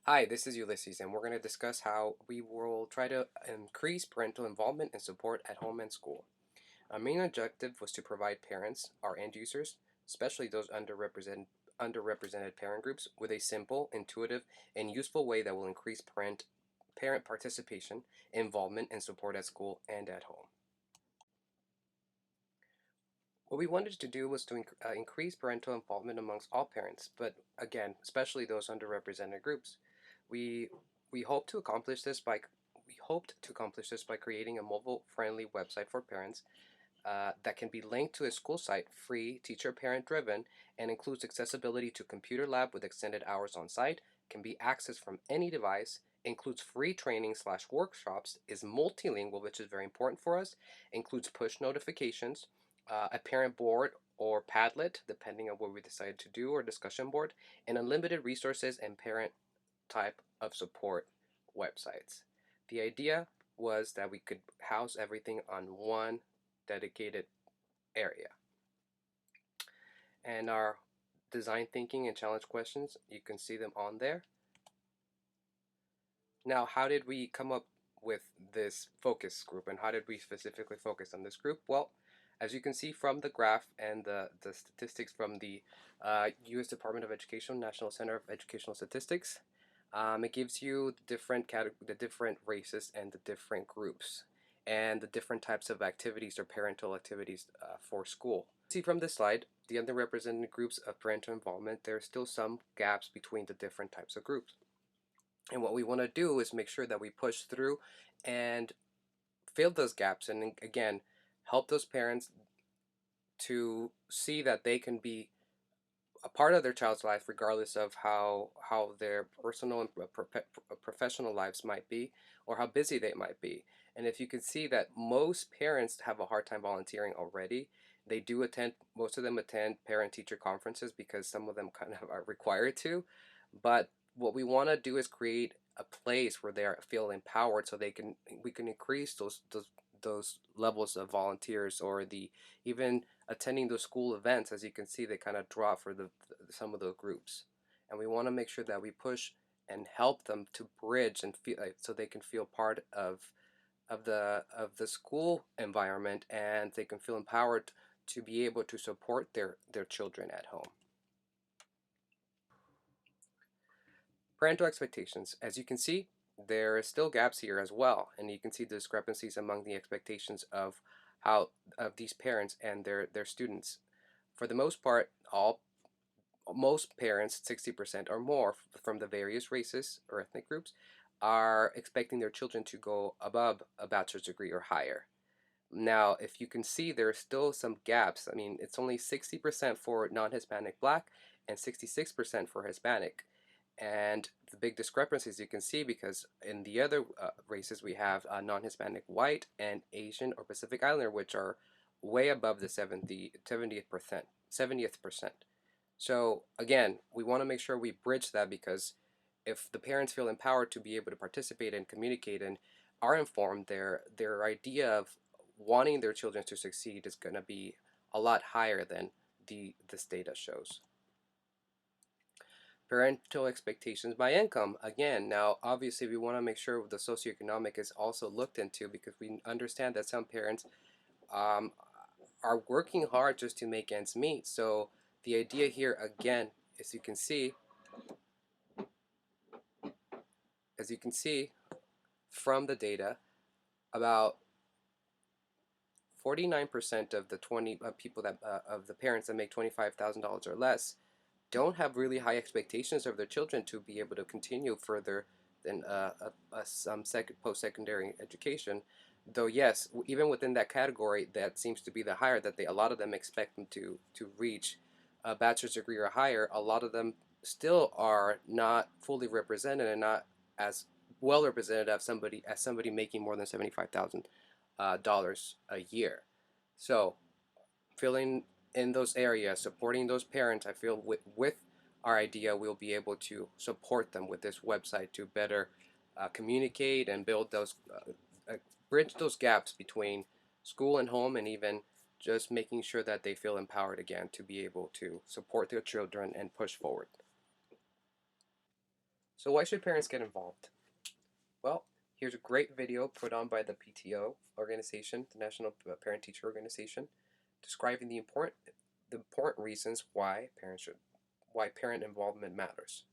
Hi, this is Ulysses, and we're going to discuss how we will try to increase parental involvement and support at home and school. Our main objective was to provide parents, our end users, especially those underrepresented parent groups, with a simple, intuitive, and useful way that will increase parent participation, involvement, and support at school and at home. What we wanted to do was to increase parental involvement amongst all parents, but again, especially those underrepresented groups. We we hope to accomplish this by we hoped to accomplish this by creating a mobile-friendly website for parents that can be linked to a school site, free, teacher-parent driven, and includes accessibility to computer lab with extended hours on site, can be accessed from any device, includes free training slash workshops, is multilingual, which is very important for us, includes push notifications, a parent board or Padlet, depending on what we decide to do, or discussion board, and unlimited resources and parent type of support websites. The idea was that we could house everything on one dedicated area. And our design thinking and challenge questions, you can see them on there. Now, how did we come up with this focus group, and how did we specifically focus on this group? Well, as you can see from the graph and the statistics from the U.S. Department of Education, National Center of Educational Statistics, it gives you the different races and the different groups and the different types of activities or parental activities for school. See from this slide, the underrepresented groups of parental involvement, there are still some gaps between the different types of groups. And what we want to do is make sure that we push through and fill those gaps, and again, help those parents to see that they can be a part of their child's life regardless of how their personal and professional lives might be, or how busy they might be. And if you can see that most parents have a hard time volunteering already, they do attend, most of them attend parent teacher conferences because some of them kind of are required to. But what we want to do is create a place where they feel empowered, so we can increase those levels of volunteers, or the even attending those school events. As you can see, they kind of drop for some of the groups, and we want to make sure that we push and help them to bridge and feel so they can feel part of the school environment, and they can feel empowered to be able to support their children at home. Parental expectations. As you can see, there are still gaps here as well, and you can see the discrepancies among the expectations of these parents and their students. For the most part, most parents, 60% or more from the various races or ethnic groups, are expecting their children to go above a bachelor's degree or higher. Now, if you can see, there are still some gaps. I mean, it's only 60% for non-Hispanic Black and 66% for Hispanic. And the big discrepancies you can see, because in the other races we have non-Hispanic White and Asian or Pacific Islander, which are way above the 70th percent. So again, we want to make sure we bridge that, because if the parents feel empowered to be able to participate and communicate and are informed, their idea of wanting their children to succeed is going to be a lot higher than this data shows. Parental expectations by income. Again, now obviously we want to make sure the socioeconomic is also looked into, because we understand that some parents um, are working hard just to make ends meet. So the idea here, again, as you can see from the data, about 49% of the 20 people that of the parents that make $25,000 or less don't have really high expectations of their children to be able to continue further than some post-secondary education. Though yes, even within that category, that seems to be the higher, that a lot of them expect them to reach a bachelor's degree or higher. A lot of them still are not fully represented and not as well represented as somebody making more than $75,000 a year. So filling in those areas, supporting those parents, I feel with our idea, we'll be able to support them with this website to better communicate and build bridge those gaps between school and home, and even just making sure that they feel empowered again to be able to support their children and push forward. So why should parents get involved? Well, here's a great video put on by the PTO organization, the National Parent Teacher Organization, describing the important reasons why parent involvement matters.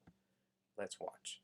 Let's watch.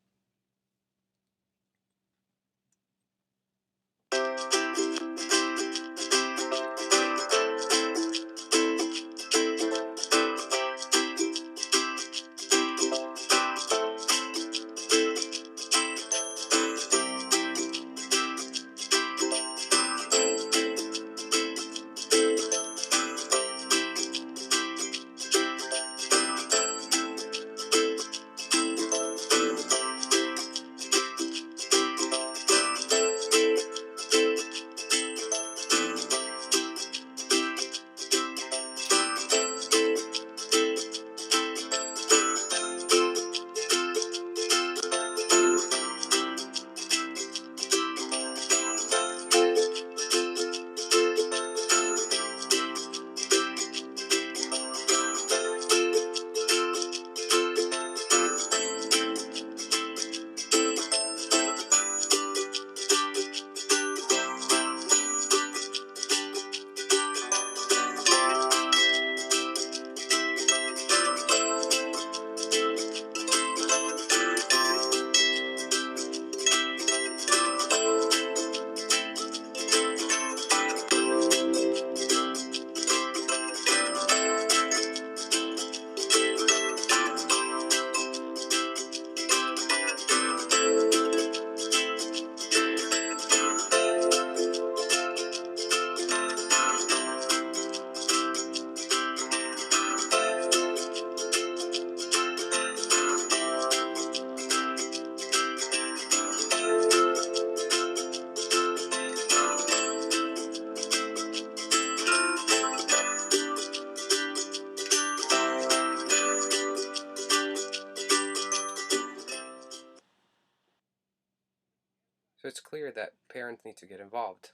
So it's clear that parents need to get involved.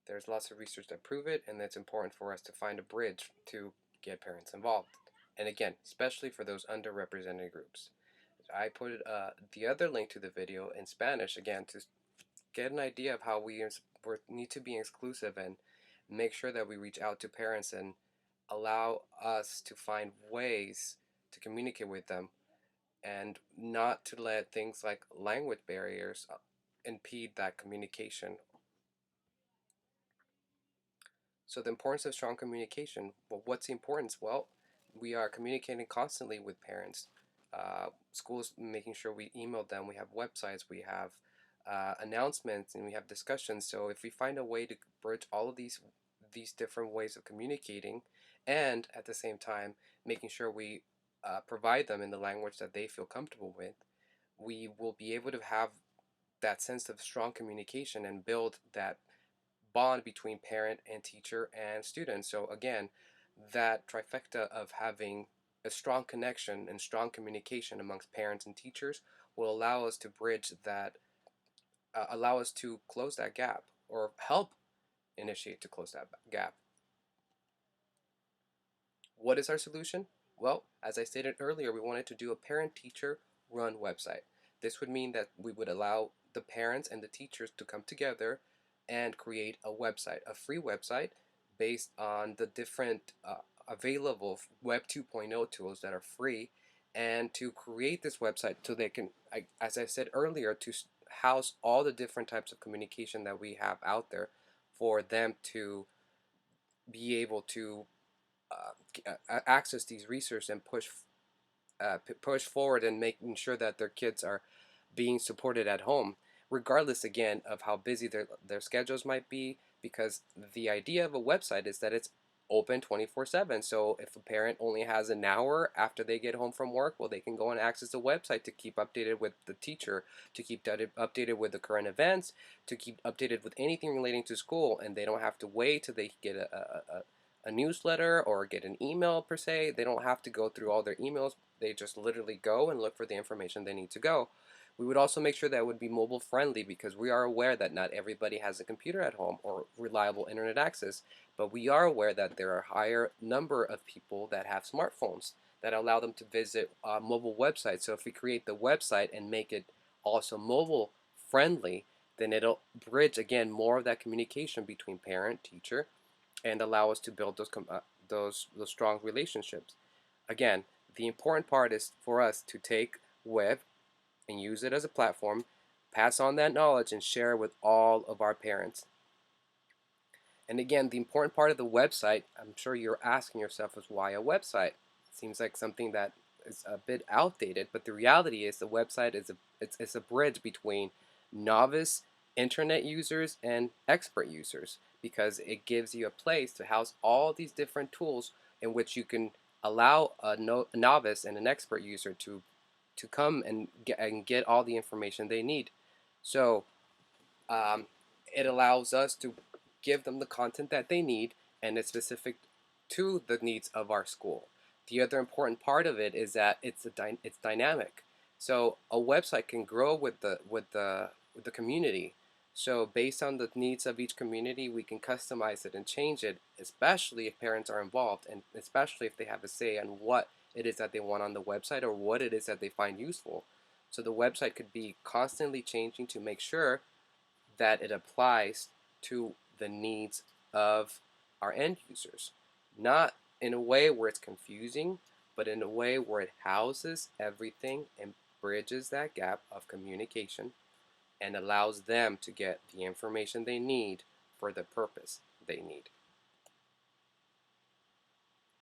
There's lots of research that prove it, and it's important for us to find a bridge to get parents involved. And again, especially for those underrepresented groups. I put the other link to the video in Spanish again to get an idea of how we need to be exclusive and make sure that we reach out to parents and allow us to find ways to communicate with them and not to let things like language barriers impede that communication. So the importance of strong communication. Well, what's the importance? Well, we are communicating constantly with parents. Schools making sure we email them. We have websites. We have announcements, and we have discussions. So if we find a way to bridge all of these different ways of communicating, and at the same time making sure we provide them in the language that they feel comfortable with, we will be able to have that sense of strong communication and build that bond between parent and teacher and student. So again, that trifecta of having a strong connection and strong communication amongst parents and teachers will allow us to bridge that, allow us to close that gap or help initiate to close that gap. What is our solution? Well, as I stated earlier, we wanted to do a parent-teacher run website. This would mean that we would allow the parents and the teachers to come together and create a website, a free website based on the different available Web 2.0 tools that are free, and to create this website so they can, as I said earlier, to house all the different types of communication that we have out there for them to be able to access these resources and push forward and making sure that their kids are being supported at home, regardless again of how busy their schedules might be. Because the idea of a website is that it's open 24/7. So if a parent only has an hour after they get home from work, well, they can go and access the website to keep updated with the teacher, to keep updated with the current events, to keep updated with anything relating to school, and they don't have to wait till they get a newsletter or get an email per se. They don't have to go through all their emails. They just literally go and look for the information they need to go. We would also make sure that it would be mobile friendly, because we are aware that not everybody has a computer at home or reliable internet access, but we are aware that there are a higher number of people that have smartphones. that allow them to visit mobile websites. So if we create the website and make it also mobile friendly, then it'll bridge again more of that communication between parent, teacher, and allow us to build those strong relationships. Again, the important part is for us to take web and use it as a platform, pass on that knowledge, and share it with all of our parents. And again, the important part of the website, I'm sure you're asking yourself, is why a website? It seems like something that is a bit outdated, but the reality is the website is it's a bridge between novice internet users and expert users, because it gives you a place to house all these different tools in which you can allow a novice and an expert user to come and get all the information they need. So um, it allows us to give them the content that they need, and it's specific to the needs of our school. The other important part of it is that it's dynamic. So a website can grow with the community. So based on the needs of each community, we can customize it and change it, especially if parents are involved, and especially if they have a say on what it is that they want on the website or what it is that they find useful. So the website could be constantly changing to make sure that it applies to the needs of our end users. Not in a way where it's confusing, but in a way where it houses everything and bridges that gap of communication and allows them to get the information they need for the purpose they need.